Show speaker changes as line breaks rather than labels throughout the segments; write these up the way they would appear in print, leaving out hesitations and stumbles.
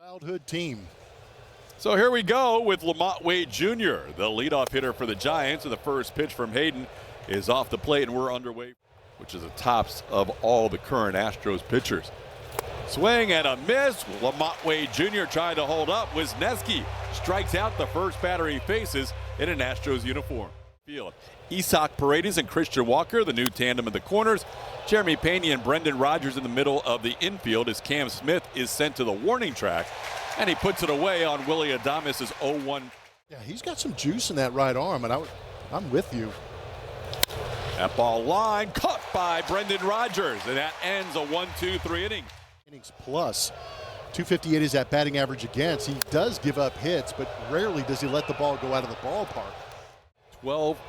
Childhood team.
So here we go with Lamont Wade Jr., the leadoff hitter for the Giants, and the first pitch from Hayden is off the plate, and we're underway, which is the tops of all the current Astros pitchers. Swing and a miss. Lamont Wade Jr. trying to hold up. Wisniewski strikes out the first batter he faces in an Astros uniform. Field. Isaac Paredes and Christian Walker, the new tandem in the corners. Jeremy Pena and Brendan Rodgers in the middle of the infield as Cam Smith is sent to the warning track, and he puts it away on Willy Adames' 0-1.
Yeah, he's got some juice in that right arm, and I'm with you.
That ball line caught by Brendan Rodgers, and that ends a 1-2-3 inning.
Innings plus. 258 is that batting average against. He does give up hits, but rarely does he let the ball go out of the ballpark.
12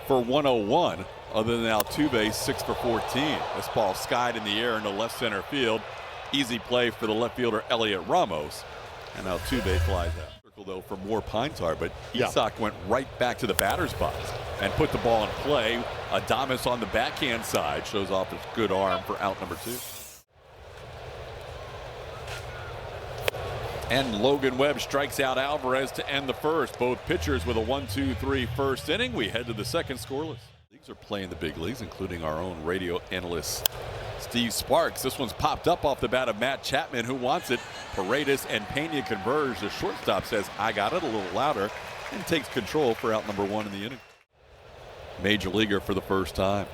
for 101, other than Altuve, 6 for 14. This ball skied in the air into left center field. Easy play for the left fielder Elliot Ramos, and Altuve flies out. Though for more pine tar, but Isaac went right back to the batter's box and put the ball in play. Adames on the backhand side shows off his good arm for out number 2. And Logan Webb strikes out Alvarez to end the first. Both pitchers with a 1-2-3 first inning. We head to the second scoreless. Leagues are playing the big leagues, including our own radio analyst Steve Sparks. This one's popped up off the bat of Matt Chapman, who wants it. Paredes and Pena converge. The shortstop says, I got it, a little louder, and takes control for out number 1 in the inning. Major leaguer for the first time.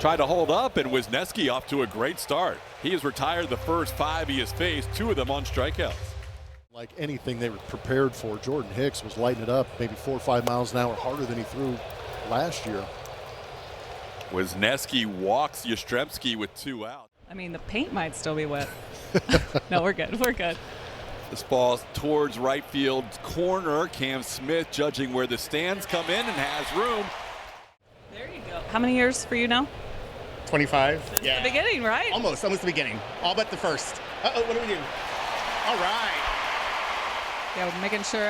Tried to hold up, and Wisniewski off to a great start. He has retired the first 5 he has faced, 2 of them on strikeouts.
Like anything they were prepared for, Jordan Hicks was lighting it up maybe 4 or 5 miles an hour harder than he threw last year.
Wisniewski walks Yastrzemski with 2 outs.
I mean, the paint might still be wet. No, we're good. We're good.
This ball's towards right field corner. Cam Smith judging where the stands come in and has room.
There you go. How many years for you now?
25.
Since the beginning, right?
Almost the beginning. All but the first. Uh-oh, what do we do? All right.
Yeah, we're making sure.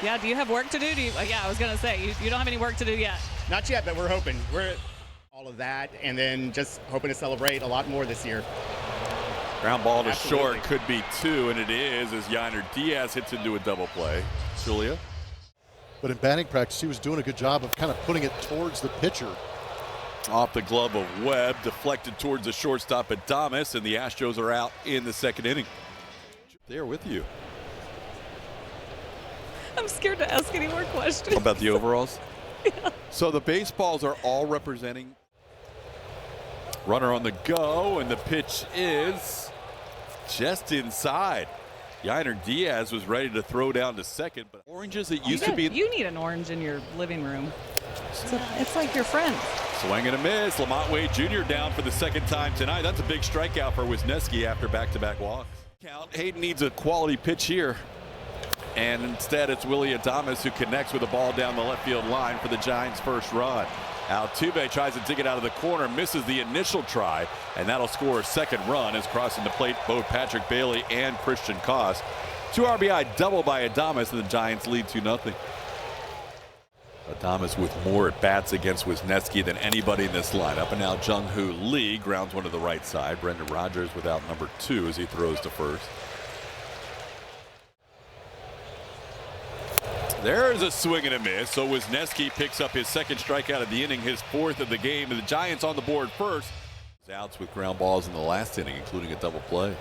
Yeah, do you have work to do? Yeah, I was going to say, you don't have any work to do yet.
Not yet, but we're hoping. We're all of that, and then just hoping to celebrate a lot more this year.
Ground ball to short, could be 2, and it is as Yainer Diaz hits into a double play. Julia?
But in batting practice, he was doing a good job of kind of putting it towards the pitcher.
Off the glove of Webb, deflected towards the shortstop Adames, and the Astros are out in the second inning. They're with you.
I'm scared to ask any more questions.
How about the overalls?
Yeah.
So the baseballs are all representing. Runner on the go, and the pitch is just inside. Yainer Diaz was ready to throw down to second, but oranges, it used to be.
You need an orange in your living room. It's like your friend.
Swing and a miss. Lamont Wade Jr. down for the second time tonight. That's a big strikeout for Wisniewski after back-to-back walks. Count. Hayden needs a quality pitch here. And instead, it's Willy Adames who connects with the ball down the left field line for the Giants' first run. Altuve tries to dig it out of the corner, misses the initial try, and that'll score a second run as crossing the plate both Patrick Bailey and Christian Koss. 2 RBI double by Adames, and the Giants lead 2-0. Adames with more at-bats against Wisniewski than anybody in this lineup. And now Jung-Hoo Lee grounds one to the right side. Brendan Rodgers without number 2 as he throws to first. There's a swing and a miss. So Wisniewski picks up his second strikeout of the inning, his 4th of the game. And the Giants on the board first. Outs with ground balls in the last inning, including a double play.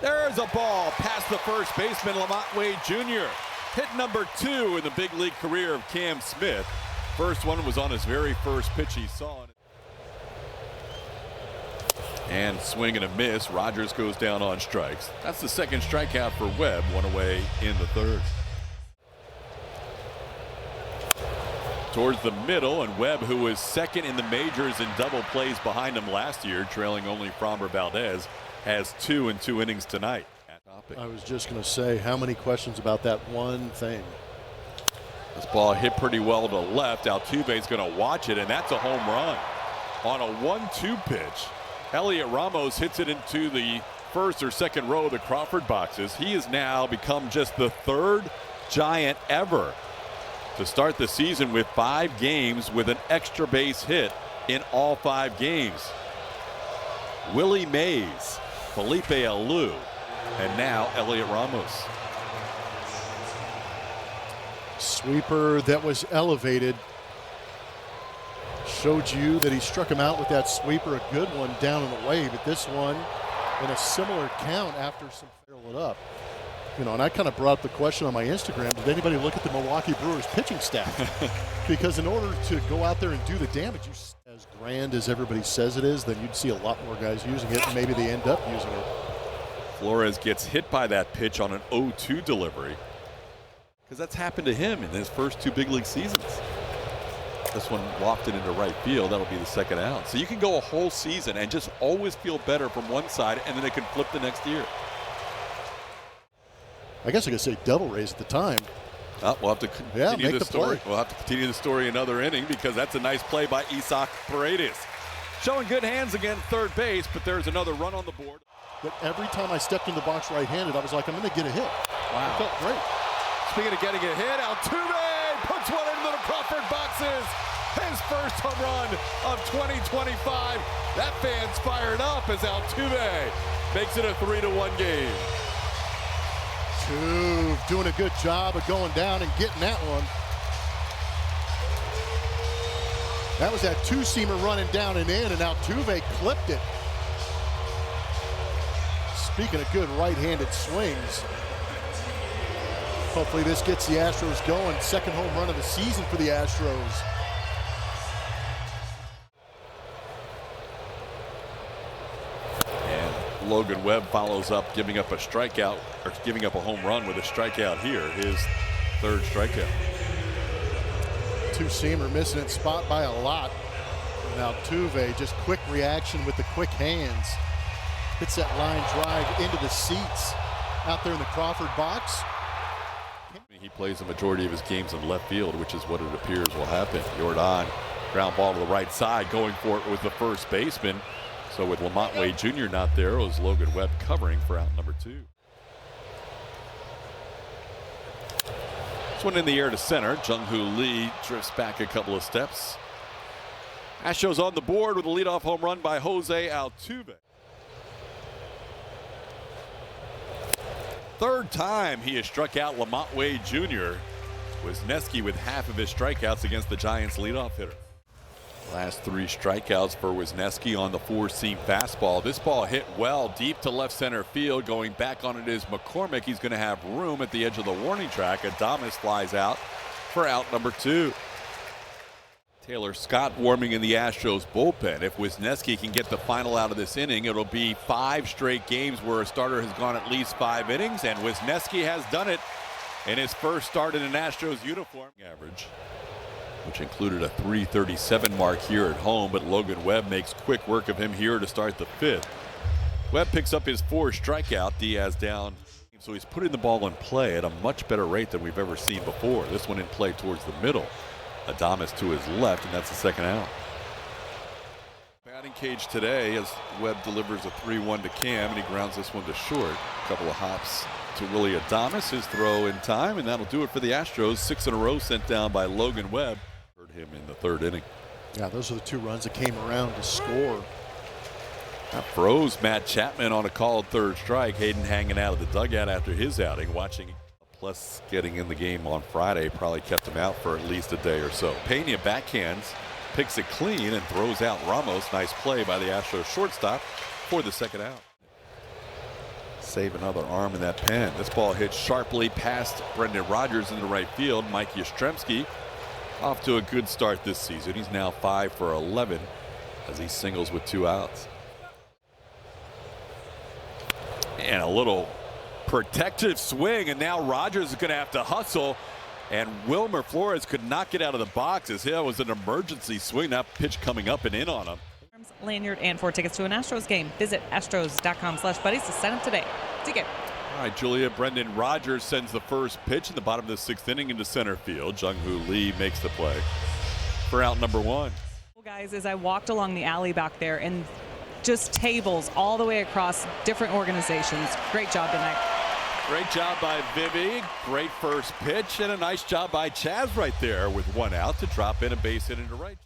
There's a ball past the first baseman, Lamont Wade Jr. Hit number 2 in the big league career of Cam Smith. First one was on his very first pitch he saw. And swing and a miss. Rodgers goes down on strikes. That's the second strikeout for Webb, 1 away in the 3rd. Towards the middle, and Webb, who was second in the majors in double plays behind him last year, trailing only Framber Valdez, has 2 in 2 innings tonight.
I was just going to say, how many questions about that one thing?
This ball hit pretty well to left. Altuve's going to watch it, and that's a home run. On a 1-2 pitch, Elliot Ramos hits it into the first or second row of the Crawford boxes. He has now become just the 3rd Giant ever to start the season with 5 games with an extra base hit in all 5 games. Willie Mays, Felipe Alou, And now Elliot Ramos.
Sweeper that was elevated. Showed you that he struck him out with that sweeper, a good one down and away, but this one in a similar count after some barrel it up. You know, and I kind of brought up the question on my Instagram, did anybody look at the Milwaukee Brewers pitching staff? Because in order to go out there and do the damage, as grand as everybody says it is, then you'd see a lot more guys using it, and maybe they end up using it.
Flores gets hit by that pitch on an 0-2 delivery, because that's happened to him in his first 2 big league seasons. This one wafted into right field. That'll be the second out. So you can go a whole season and just always feel better from one side, and then it can flip the next year.
I guess I could say double raise at the time.
We'll have to continue the story.
Play.
We'll have to continue the story another inning, because that's a nice play by Isaac Paredes. Showing good hands again, third base, but there's another run on the board.
But every time I stepped in the box right-handed, I was like, I'm going to get a hit.
Wow.
It felt great.
Speaking of getting a hit, Altuve puts one into the Crawford boxes. His first home run of 2025. That fan's fired up as Altuve makes it a 3-1 game.
Altuve doing a good job of going down and getting that one. That was that two-seamer running down and in, and Altuve clipped it. Speaking of good right-handed swings, hopefully this gets the Astros going. Second home run of the season for the Astros.
And Logan Webb follows up, giving up a strikeout, or giving up a home run with a strikeout here, his third strikeout.
Two-seamer missing its spot by a lot. And Altuve, just quick reaction with the quick hands. Hits that line drive into the seats out there in the Crawford box.
He plays the majority of his games in left field, which is what it appears will happen. Jordan, ground ball to the right side, going for it with the first baseman. So with Lamont Wade Jr. not there, it was Logan Webb covering for out number 2. This one in the air to center. Jung-Hoo Lee drifts back a couple of steps. Astros on the board with a leadoff home run by Jose Altuve. Third time he has struck out Lamont Wade Jr. Wisniewski with half of his strikeouts against the Giants leadoff hitter. Last 3 strikeouts for Wisniewski on the 4-seam fastball. This ball hit well deep to left center field. Going back on it is McCormick. He's going to have room at the edge of the warning track. Adames flies out for out number 2. Taylor Scott warming in the Astros bullpen. If Wisniewski can get the final out of this inning, it'll be 5 straight games where a starter has gone at least 5 innings, and Wisniewski has done it in his first start in an Astros uniform. Average, which included a .337 mark here at home, but Logan Webb makes quick work of him here to start the 5th. Webb picks up his 4th strikeout. Diaz down, so he's putting the ball in play at a much better rate than we've ever seen before. This one in play towards the middle. Adames to his left, and that's the second out. Batting cage today as Webb delivers a 3-1 to Cam, and he grounds this one to short. A couple of hops to Willie Adames, his throw in time, and that'll do it for the Astros. 6 in a row sent down by Logan Webb. Heard him in the 3rd inning.
Yeah, those are the 2 runs that came around to score.
That froze Matt Chapman on a called 3rd strike. Hayden hanging out of the dugout after his outing, watching. Plus getting in the game on Friday probably kept him out for at least a day or so. Pena backhands, picks it clean, and throws out Ramos. Nice play by the Astros shortstop for the second out. Save another arm in that pen. This ball hits sharply past Brendan Rodgers into right field. Mike Yastrzemski off to a good start this season. He's now 5 for 11 as he singles with 2 outs. And a little protective swing, and now Rodgers is going to have to hustle, and Wilmer Flores could not get out of the box as that was an emergency swing. That pitch coming up and in on him.
Lanyard and 4 tickets to an Astros game. Visit astros.com/buddies to sign up today. Ticket.
All right, Julia. Brendan Rodgers sends the first pitch in the bottom of the 6th inning into center field. Jung-Hoo Lee makes the play for out number 1.
Well, guys, as I walked along the alley back there, and just tables all the way across different organizations. Great job tonight.
Great job by Vivi. Great first pitch, and a nice job by Chaz right there with 1 out to drop in a base hit into right.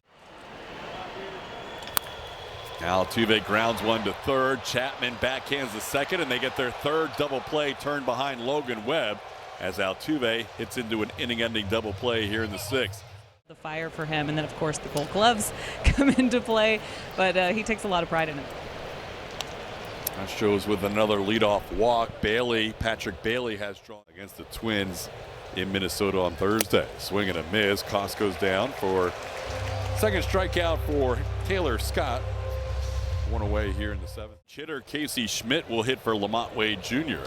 Altuve grounds one to third. Chapman backhands the second, and they get their third double play turned behind Logan Webb as Altuve hits into an inning-ending double play here in the sixth.
The fire for him, and then of course the gold gloves come into play, but he takes a lot of pride in it.
Astros with another leadoff walk. Patrick Bailey has drawn against the Twins in Minnesota on Thursday. Swing and a miss. Cost goes down for second strikeout for Taylor Scott. One away here in the seventh. Hitter Casey Schmidt will hit for Lamont Wade Jr.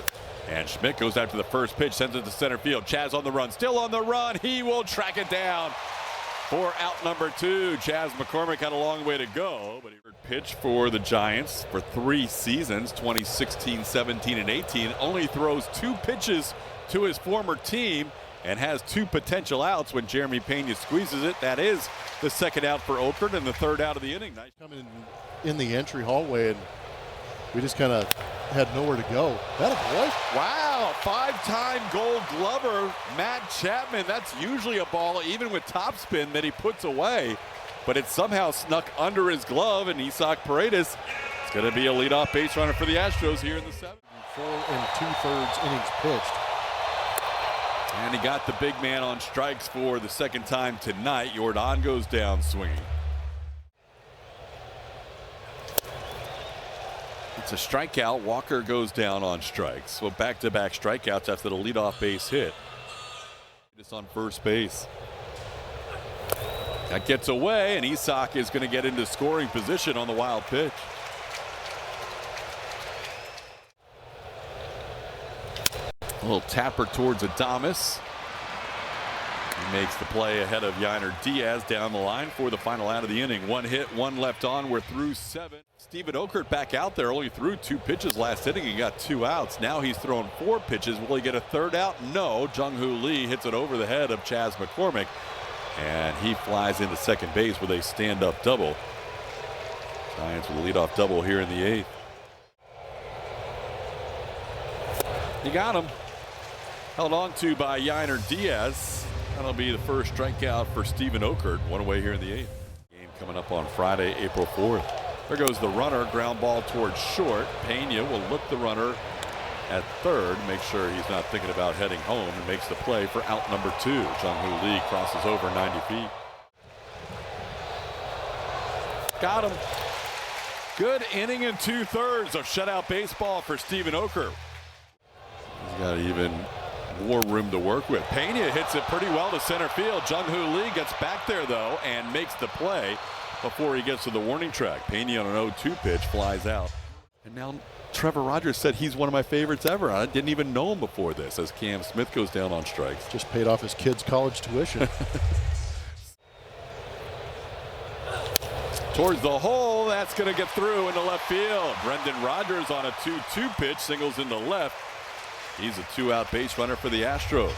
And Schmidt goes after the first pitch, sends it to center field. Chaz on the run, still on the run. He will track it down for out number 2. Chaz McCormick had a long way to go, but he pitched for the Giants for 3 seasons, 2016, 17, and 18. Only throws 2 pitches to his former team and has 2 potential outs when Jeremy Pena squeezes it. That is the second out for Oakland and the third out of the inning. Nice.
Coming in the entry hallway, and we just kind of had nowhere to go. That a boy?
Wow, 5-time Gold Glover Matt Chapman. That's usually a ball, even with topspin, that he puts away, but it somehow snuck under his glove, and Isaac Paredes is going to be a leadoff base runner for the Astros here in the 7th.
4 2/3 innings pitched.
And he got the big man on strikes for the second time tonight. Jordan goes down swinging. It's a strikeout. Walker goes down on strikes. So back-to-back strikeouts after the leadoff base hit. It's on first base. That gets away, and Isaac is going to get into scoring position on the wild pitch. A little tapper towards Adames. He makes the play ahead of Yainer Diaz down the line for the final out of the inning. 1 hit, 1 left on. We're through 7. Steven Okert back out there, only threw 2 pitches last inning. He got 2 outs. Now he's thrown 4 pitches. Will he get a third out? No. Jung-Hoo Lee hits it over the head of Chaz McCormick, and he flies into second base with a stand-up double. Giants with a leadoff double here in the 8th. You got him. Held on to by Yainer Diaz. That'll be the first strikeout for Steven Okert. 1 away here in the 8th. Game coming up on Friday, April 4th. There goes the runner. Ground ball towards short. Pena will look the runner at third. Make sure he's not thinking about heading home, and makes the play for out number 2. Jung-Hoo Lee crosses over 90 feet. Got him. Good inning and 2/3 of shutout baseball for Steven Okert. He's got even more room to work with. Pena hits it pretty well to center field. Jung-Hoo Lee gets back there, though, and makes the play before he gets to the warning track. Pena on an 0-2 pitch flies out. And now Trevor Rogers said he's one of my favorites ever. I didn't even know him before this, as Cam Smith goes down on strikes.
Just paid off his kids' college tuition.
Towards the hole, that's going to get through into left field. Brendan Rodgers on a 2-2 pitch, singles into left. He's a 2-out base runner for the Astros.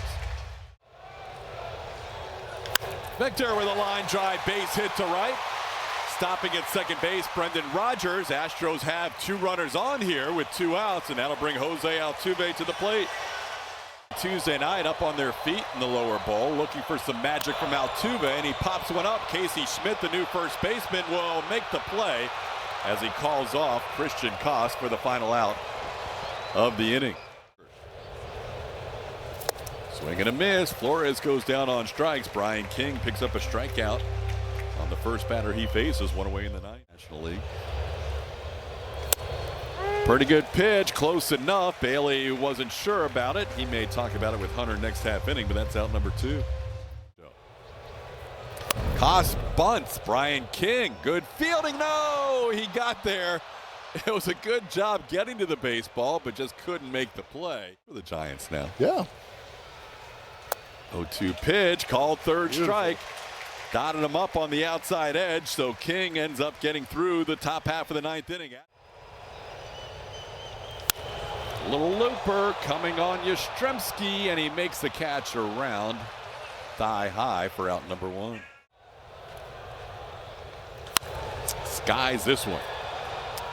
Victor with a line drive base hit to right. Stopping at second base, Brendan Rodgers. Astros have 2 runners on here with 2 outs, and that'll bring Jose Altuve to the plate. Tuesday night up on their feet in the lower bowl, looking for some magic from Altuve, and he pops one up. Casey Schmidt, the new first baseman, will make the play as he calls off Christian Koss for the final out of the inning. Swing and a miss. Flores goes down on strikes. Brian King picks up a strikeout on the first batter he faces. 1 away in the 9th. National League. Pretty good pitch. Close enough. Bailey wasn't sure about it. He may talk about it with Hunter next half inning, but that's out number 2. Koss bunts. Brian King. Good fielding. No! He got there. It was a good job getting to the baseball, but just couldn't make the play for the Giants now.
Yeah.
0-2 pitch, called third strike. Dotted him up on the outside edge, so King ends up getting through the top half of the 9th inning. Little looper coming on Yastrzemski, and he makes the catch around thigh high for out number 1. Skies this one.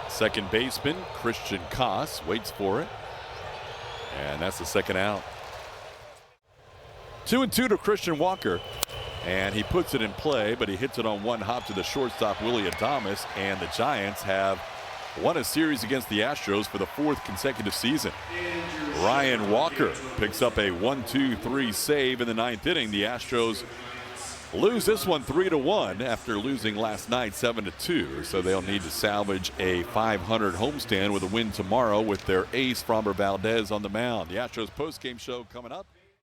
Second baseman Christian Koss waits for it, and that's the second out. 2-2 to Christian Walker. And he puts it in play, but he hits it on one hop to the shortstop, Willie Adames, and the Giants have won a series against the Astros for the 4th consecutive season. Ryan Walker picks up a 1-2-3 save in the 9th inning. The Astros lose this one 3-1 after losing last night 7-2. So they'll need to salvage a .500 homestand with a win tomorrow with their ace Framber Valdez on the mound. The Astros postgame show coming up.